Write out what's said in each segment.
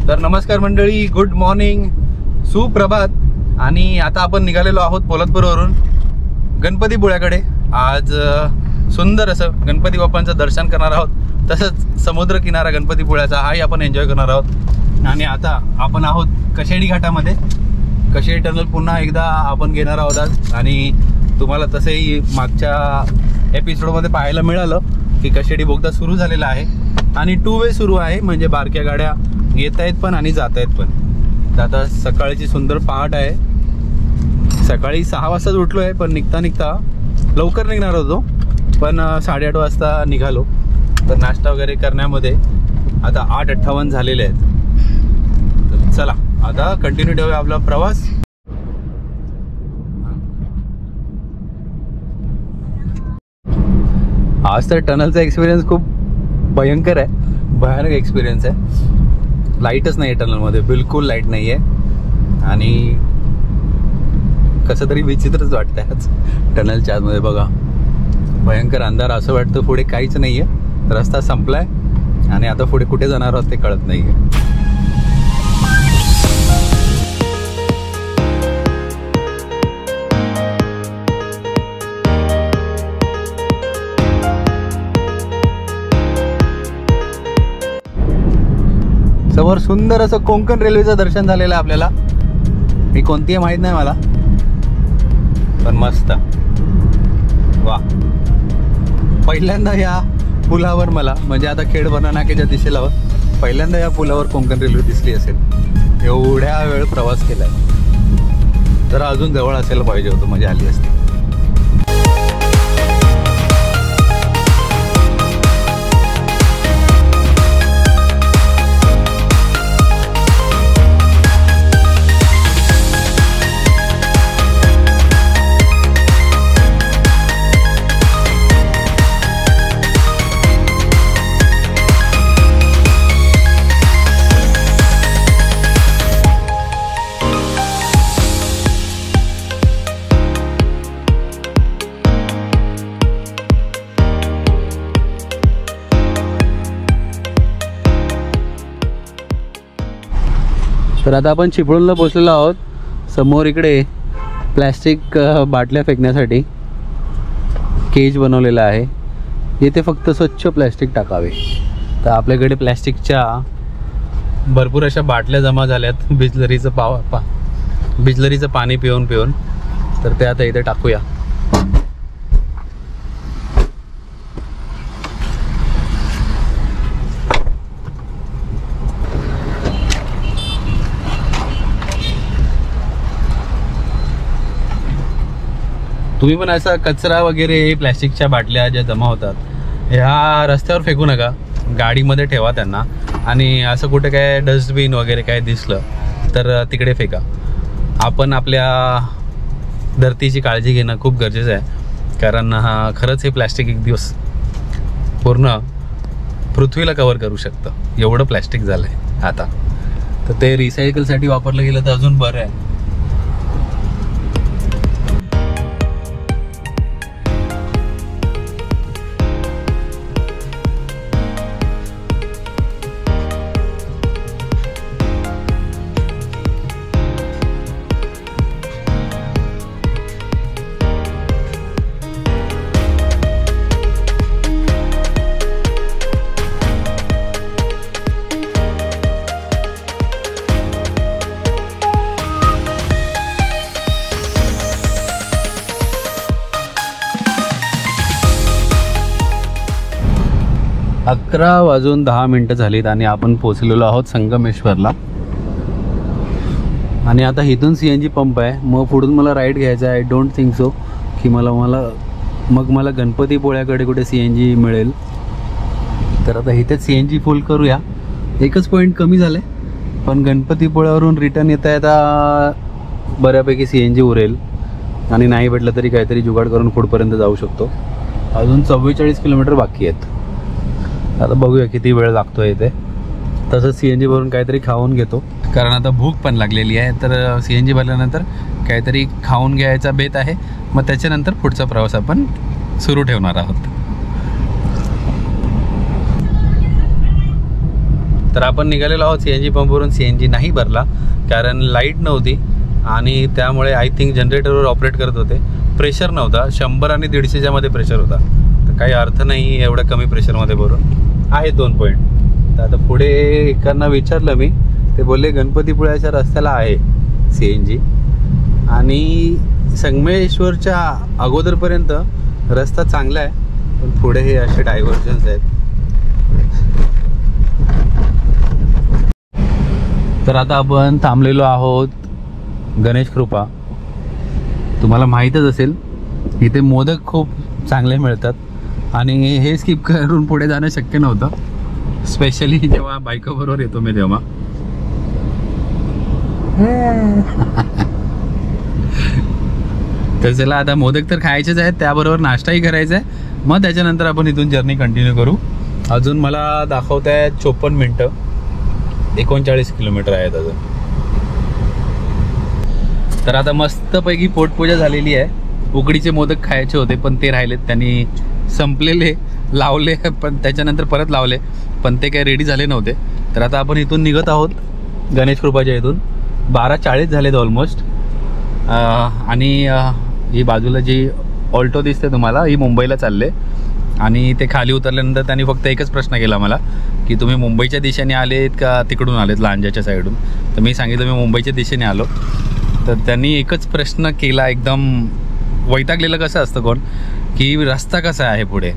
तर नमस्कार मंडळी, गुड मॉर्निंग, सुप्रभात। आणि आता आपण निघालेलो आहोत पोलादपूरवरून गणपतीपुळ्याकडे। आज सुंदर असं गणपती बाप्पांचं दर्शन करणार आहोत, तसंच समुद्रकिनारा गणपतीपुळ्याचा हाही आपण एन्जॉय करणार आहोत। आणि आता आपण आहोत कशेडी घाटामध्ये। कशेडी टनल पुन्हा एकदा आपण घेणार आहोत आज। आणि तुम्हाला तसेही मागच्या एपिसोडमध्ये पाहायला मिळालं की कशेडी बोगदा सुरू झालेला आहे आणि 2 वे सुरू आहे, म्हणजे बारक्या गाड्या येत आहेत पण आणि जात आहेत पण। तर आता सकाळची सुंदर पहाट आहे। सकाळी 6 वाजताच उठलो आहे, पण निघता लवकर निघणार होतो, पण 8:30 वाजता निघालो। तर नाश्ता वगैरे करण्यामध्ये आता 8:58 झालेले आहेत। तर चला आता कंटिन्यू ठेवूया आपला प्रवास। आज तर टनलचा एक्सपिरियन्स खूप भयंकर आहे, भयानक एक्सपिरियन्स आहे। लाईटच नाही आहे टनलमध्ये, बिलकुल लाईट नाही आहे आणि कसं तरी विचित्रच वाटतंय आज टनलच्या आतमध्ये। बघा भयंकर अंधार, असं वाटतं पुढे काहीच नाही आहे, रस्ता संपलाय आणि आता पुढे कुठे जाणार आहोत ते कळत नाही आहे। समोर सुंदर असं कोकण रेल्वेचं दर्शन झालेलं आहे आपल्याला। मी कोणती आहे माहीत नाही मला, पण मस्त वा। पहिल्यांदा या पुलावर मला, म्हणजे आता खेडबर्णा नाक्याच्या दिशेला पहिल्यांदा या पुलावर कोकण रेल्वे दिसली असेल। एवढ्या वेळ प्रवास केलाय, जरा अजून जवळ असायला पाहिजे होतं, मजा आली असती। तर आता आपण चिपळूणला पोहोचलेलो आहोत। समोर इकडे प्लॅस्टिक बाटल्या फेकण्यासाठी केज बनवलेला आहे, येथे फक्त स्वच्छ प्लॅस्टिक टाकावे। तर आपल्याकडे प्लॅस्टिकच्या भरपूर अशा बाटल्या जमा झाल्यात बिस्लरीचं पाणी पिऊन तर ते आता इथे टाकूया। तुम्ही पण असा कचरा वगैरे प्लॅस्टिकच्या बाटल्या ज्या जमा होतात ह्या रस्त्यावर फेकू नका, गाडीमध्ये ठेवा त्यांना। आणि असं कुठे काय डस्टबिन वगैरे काय दिसलं तर तिकडे फेका। आपण आपल्या धरतीची काळजी घेणं खूप गरजेचं आहे, कारण खरंच हे प्लॅस्टिक एक दिवस पूर्ण पृथ्वीला कव्हर करू शकतं, एवढं प्लॅस्टिक झालं आहे आता। तर ते रिसायकलसाठी वापरलं गेलं तर अजून बरं आहे। अकरा वाजून 10 मिनिटं झालीत आणि आपण पोहोचलेलो आहोत संगमेश्वरला। आणि आता इथून CNG पंप आहे, मग पुढून मला राईट घ्यायचा आहे। आय डोंट थिंक सो की मला गणपतीपुळ्याकडे कुठे CNG मिळेल। तर आता इथेच CNG फुल करूया। एकच पॉईंट कमी झालं आहे, पण गणपतीपुळ्यावरून रिटर्न येता येता बऱ्यापैकी CNG उरेल आणि नाही भेटलं तरी काहीतरी जुगाड करून पुढपर्यंत जाऊ शकतो। अजून 44 किलोमीटर बाकी आहेत। आता बघूया किती वेळ लागतो इथे। तसंच CNG भरून काहीतरी खाऊन घेतो, कारण आता भूक पण लागलेली आहे। तर CNG भरल्यानंतर काहीतरी खाऊन घ्यायचा बेत आहे, मग त्याच्यानंतर पुढचा प्रवास आपण सुरू ठेवणार आहोत। तर आपण निघालेलो आहोत CNG पंपवरून. CNG नाही भरला कारण लाईट नव्हती आणि त्यामुळे आय थिंक जनरेटरवर ऑपरेट करत होते. प्रेशर नव्हता, 100 आणि 150च्या मध्ये प्रेशर होता. तर काही अर्थ नाही एवढ्या कमी प्रेशरमध्ये भरून. आहे 2 पॉईंट. तर आता पुढे एकांना विचारलं मी, ते बोलले गणपतीपुळ्याच्या रस्त्याला आहे CNG आणि संगमेश्वरच्या अगोदरपर्यंत रस्ता चांगला आहे, पण पुढे हे असे डायव्हर्जन्स आहेत. तर आता आपण थांबलेलो आहोत गणेश कृपा. तुम्हाला माहीतच असेल इथे मोदक खूप चांगले मिळतात आणि हे स्किप करून पुढे जाणं शक्य नव्हतं, स्पेशली जेव्हा बायकोबरोबर येतो मी तेव्हा. तर चला आता मोदक तर खायचेच आहेत, त्याबरोबर नाश्ताही करायचा आहे. मग त्याच्यानंतर आपण इथून जर्नी कंटिन्यू करू. अजून मला दाखवत आहे 54 मिनटं, 39 किलोमीटर आहेत अजून. तर आता मस्तपैकी पोटपूजा झालेली आहे. उकडीचे मोदक खायचे होते पण ते राहिलेत, त्यांनी संपलेले लावले पण त्याच्यानंतर परत लावले पण ते काही रेडी झाले नव्हते. तर आता आपण इथून निघत आहोत गणेश कृपाच्या इथून. 12:40 झालेत ऑलमोस्ट. आणि ही बाजूला जी ऑल्टो दिसते तुम्हाला, ही मुंबईला चालले. आणि ते खाली उतरल्यानंतर त्यांनी फक्त एकच प्रश्न केला मला की तुम्ही मुंबईच्या दिशेने आलेत का तिकडून आलेत, लांजाच्या साईडून. तर मी सांगितलं मी मुंबईच्या दिशेने आलो. तर त्यांनी एकच प्रश्न केला, एकदम वैतागलेलं कसं असतं कोण, की रस्ता कसा आहे पुढे.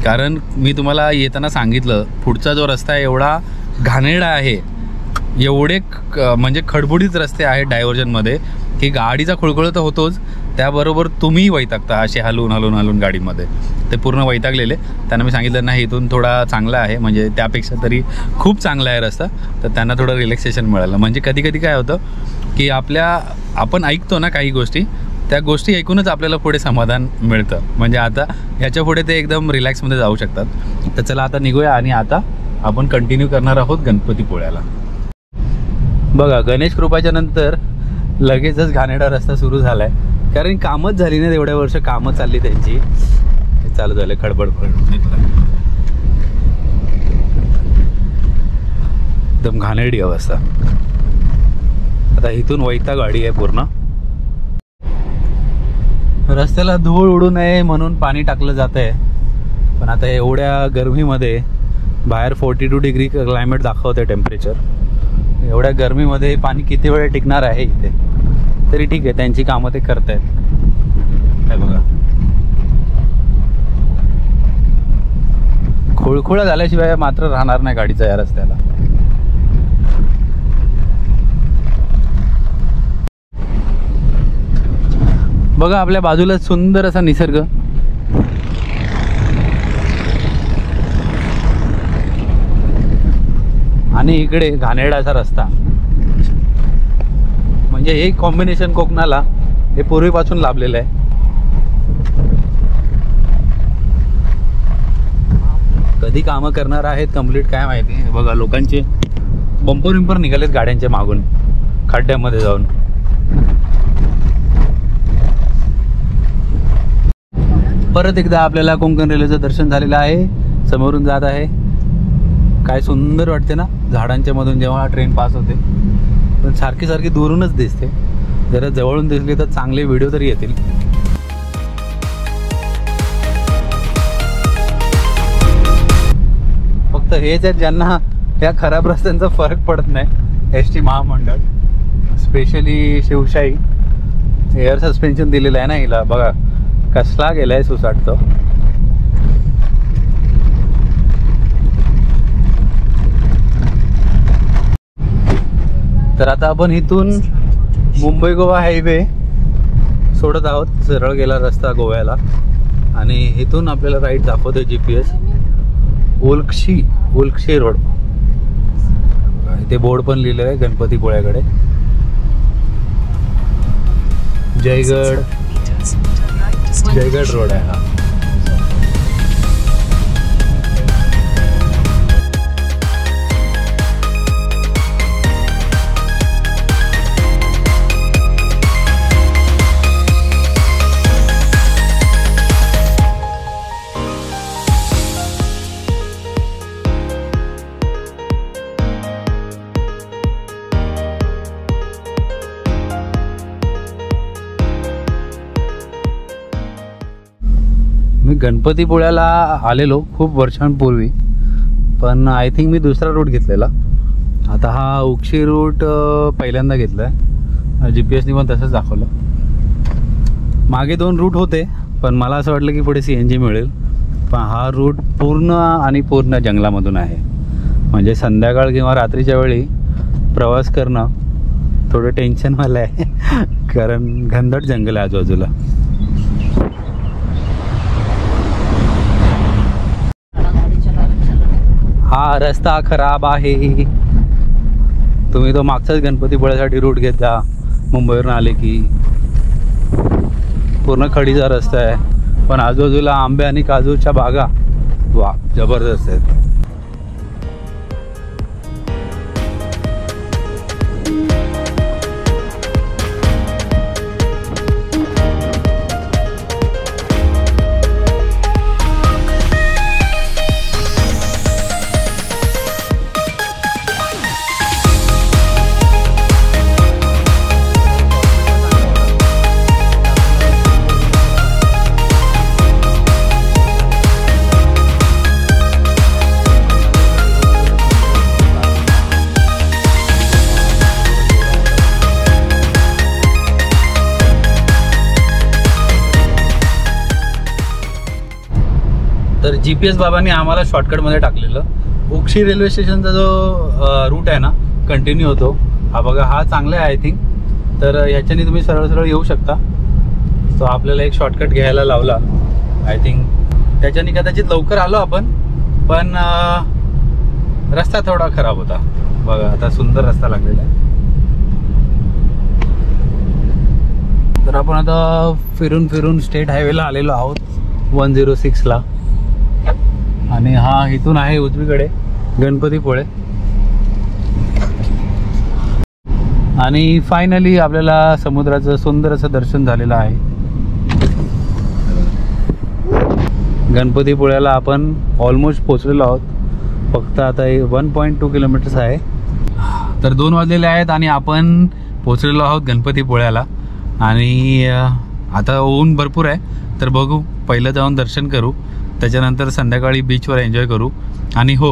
कारण मी तुम्हाला येताना सांगितलं पुढचा जो रस्ता आहे एवढा घाणेरडा आहे, एवढे म्हणजे खडबुडीत रस्ते आहेत डायव्हर्जनमध्ये की गाडीचा खुळखुळ तर होतोच, त्याबरोबर तुम्हीही वैतागता असे हलून गाडीमध्ये. ते पूर्ण वैतागलेले. त्यांना मी सांगितलं नाही इथून थोडा चांगला आहे, म्हणजे त्यापेक्षा तरी खूप चांगला आहे रस्ता. तर त्यांना थोडं रिलॅक्सेशन मिळालं. म्हणजे कधी कधी काय होतं की आपण ऐकतो ना काही गोष्टी, त्या गोष्टी ऐकूनच आपल्याला पुढे समाधान मिळतं. म्हणजे आता ह्याच्या पुढे ते एकदम रिलॅक्समध्ये जाऊ शकतात. तर चला आता निघूया आणि आता आपण कंटिन्यू करणार आहोत गणपतीपुळ्याला. बघा गणेश कृपाच्या नंतर लगेचच घाणेरडा रस्ता सुरू झाला आहे, कारण कामच झाली नाही. एवढ्या वर्ष कामं चालली त्यांची, हे चालू झालं खडबड. एकदम घाणेरडी अवस्था. आता इथून वैता गाडी आहे पूर्ण. रस्त्याला धूळ उडू नये म्हणून पाणी टाकलं जात आहे, पण आता एवढ्या गरमीमध्ये बाहेर 42 डिग्री क्लायमेट दाखवते टेम्परेचर. एवढ्या गरमीमध्ये पाणी किती वेळ टिकणार आहे इथे. तरी ठीक आहे, त्यांची कामं ते करत आहेत. काय बघा, खुळखुळा झाल्याशिवाय मात्र राहणार नाही गाडीचा या रस्त्याला. बघा आपल्या बाजूला सुंदर असा निसर्ग. आणि इकडे घाणेरडा असा रस्ता. म्हणजे हे कॉम्बिनेशन कोकणाला हे पूर्वीपासून लाभलेलं आहे. कधी कामं करणार आहेत कंप्लीट काय माहिती. बघा लोकांचे बंपर विंपर निघालेत गाड्यांच्या मागून खड्ड्यामध्ये जाऊन. परत एकदा आपल्याला कोकण रेल्वेचं दर्शन झालेलं आहे. समोरून जात आहे. काय सुंदर वाटते ना झाडांच्या मधून जेव्हा ट्रेन पास होते. पण सारखी सारखी दूरूनच दिसते. जरा जवळून दिसली तर चांगले व्हिडिओ तरी येतील. फक्त हेच आहेत ज्यांना या खराब रस्त्यांचा फरक पडत नाही. ST महामंडळ, स्पेशली शिवशाही एअर सस्पेन्शन दिलेलं आहे ना हिला. बघा कसला गेलाय सुसाट. तर आता आपण इथून मुंबई गोवा हायवे सोडत आहोत. सरळ गेला रस्ता गोव्याला आणि इथून आपल्याला राईट दाखवतोय GPS. उल्क्षी रोड. इथे बोर्ड पण लिहिलं आहे गणपतीपुळ्याकडे. जयगड रोड आहे हा. मी गणपतीपुळ्याला आलेलो खूप वर्षांपूर्वी, पण आय थिंक मी दुसरा रूट घेतलेला. आता हा उक्षी रूट पहिल्यांदा घेतला आहे. GPS पण तसंच दाखवलं. मागे 2 रूट होते, पण मला असं वाटलं की पुढे CNG मिळेल. पण हा रूट पूर्ण जंगलामधून आहे. म्हणजे संध्याकाळ किंवा रात्रीच्या वेळी प्रवास करणं थोडं टेन्शनवालं आहे कारण घनदाट जंगल आहे आजूबाजूला. हा रस्ता खराब आहे. तुम्ही तो मागचाच गणपतीपुळ्यासाठी रूट घेत जा. मुंबईवरून आले की पूर्ण खडीचा रस्ता आहे, पण आजूबाजूला आंबे आणि काजूच्या बागा वा जबरदस्त आहेत. तर GPS बाबांनी आम्हाला शॉर्टकटमध्ये टाकलेलं. उक्षी रेल्वे स्टेशनचा जो रूट आहे ना कंटिन्यू होतो. हा बघा, हा चांगला आहे आय थिंक. तर ह्याच्याने तुम्ही सरळ सरळ येऊ शकता. तो आपल्याला एक शॉर्टकट घ्यायला लावला आय थिंक. त्याच्याने कदाचित लवकर आलो आपण, पण रस्ता थोडा खराब होता. बघा आता सुंदर रस्ता लागलेला आहे. तर आपण आता फिरून फिरून स्टेट हायवेला आलेलो आहोत 106ला. आणि हा इथून आहे उजवीकडे गणपतीपुळे. आणि फायनली आपल्याला समुद्राचं सुंदर असं दर्शन झालेलं आहे. गणपतीपुळ्याला आपण ऑलमोस्ट पोचलेलो आहोत. फक्त आता 1.2 किलोमीटर्स आहे. तर 2 वाजलेले आहेत आणि आपण पोचलेलो आहोत गणपतीपुळ्याला. आणि आता ऊन भरपूर आहे, तर बघू पहिलं जाऊन दर्शन करू, त्याच्यानंतर संध्याकाळी बीचवर एन्जॉय करू. आणि हो,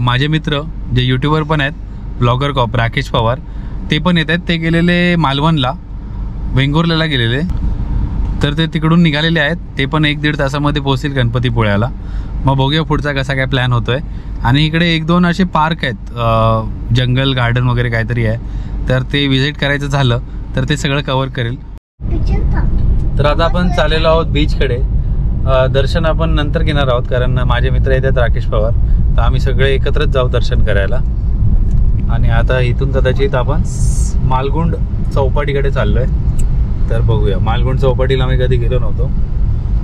माझे मित्र जे यूट्यूबर पण आहेत, ब्लॉगर कॉप राकेश पवार, ते पण येत आहेत. ते गेलेले मालवणला, वेंगुर्ल्याला गेलेले. तर ते तिकडून निघालेले आहेत. ते पण 1-1.5 तासामध्ये पोहोचतील गणपतीपुळ्याला. मग बघूया पुढचा कसा काय प्लॅन होतो आहे. आणि इकडे 1-2 असे पार्क आहेत, जंगल गार्डन वगैरे काहीतरी आहे. तर ते व्हिजिट करायचं झालं तर ते सगळं कव्हर करेल. तर आता आपण चाललेलो आहोत बीचकडे. दर्शन आपण नंतर घेणार आहोत, कारण माझे मित्र येतात राकेश पवार. तर आम्ही सगळे एकत्रच जाऊ दर्शन करायला. आणि आता इथून कदाचित आपण मालगुंड चौपाटीकडे चाललो आहे. तर बघूया. मालगुंड चौपाटीला मी कधी गेलो नव्हतो.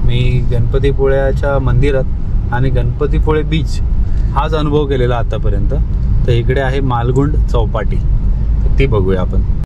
मी गणपतीपुळ्याच्या मंदिरात आणि गणपतीपुळे बीच हाच अनुभव केलेला आतापर्यंत. तर इकडे आहे मालगुंड चौपाटी, तर ती बघूया आपण.